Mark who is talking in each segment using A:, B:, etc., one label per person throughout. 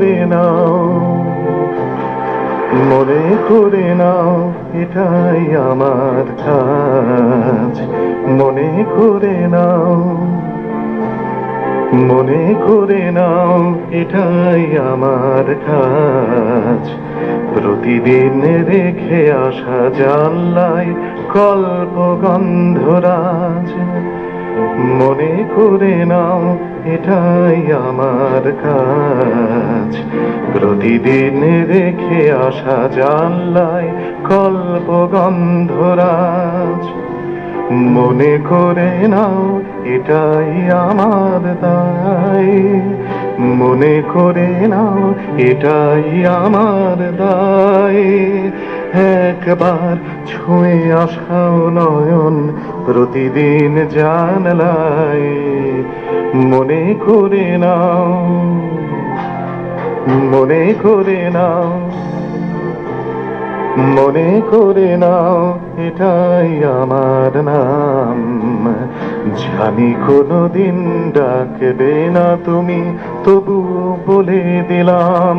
A: করে নাও, মনে করে নাও এটাই আমার কাজ। মনে করে নাও, মনে করে নাও এটাই আমার কাজ। প্রতিদিন রেখে আসা জানলায় কল্পগন্ধরাজ। মনে করে নাও এটাই আমার কাজ। প্রতিদিন রেখে আসা জানলায় কল্পগন্ধরাজ। মনে করে নাও এটাই আমার দায়। মনে করে নাও এটাই আমার দায়। একবার ছুঁয়ে আসাও নয়ন প্রতিদিন জানলায়। মনে করে নাও, মনে করে নাও, মনে করে নাও এটাই আমার নাম। জানি কোনোদিন ডাকবে না তুমি, তবু বলে দিলাম।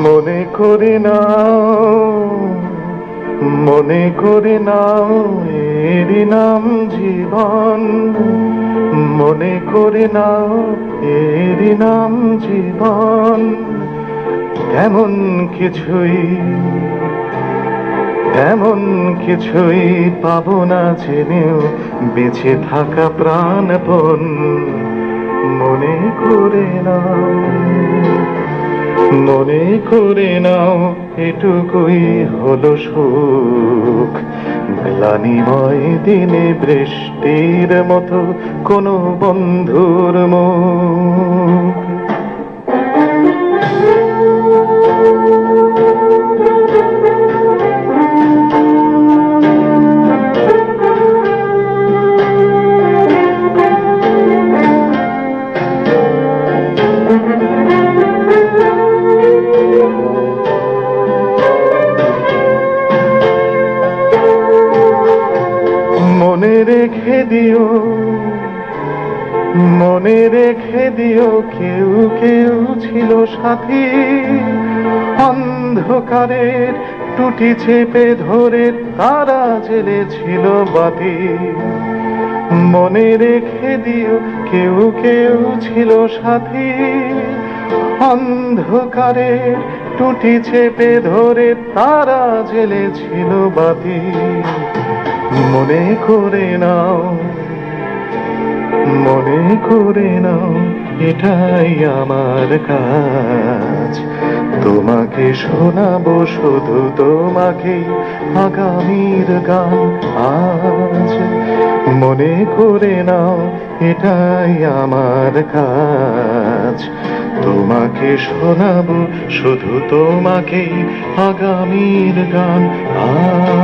A: মনে করে নাও, মনে করে নাও এরই নাম জীবন। মনে করে নাও এরই নাম জীবন। তেমন কিছুই, তেমন কিছুই পাবো না জেনেও বেঁচে থাকা প্রাণপণ। মনে করে নাও, মনে করে নাও এটুকুই হলো সুখ। গ্লানিময় দিনে বৃষ্টির মতো কোনো বন্ধুর মুখ। মনে রেখে দিও, মনে রেখে দিও কেউ কেউ ছিল সাথী। অন্ধকারের টুটি চেপে ধরে তারা জ্বেলেছিল বাতি। মনে রেখে দিও কেউ কেউ ছিল সাথী। অন্ধকারের টুটি চেপে ধরে তারা জ্বেলেছিল বাতি। মনে করে নাও, মনে করে নাও এটাই আমার কাজ। তোমাকে শোনাবো শুধু তোমাকে আগামীর গান আজ। মনে করে নাও এটাই আমার কাজ। তোমাকে শোনাবো শুধু তোমাকে আগামীর গান আজ।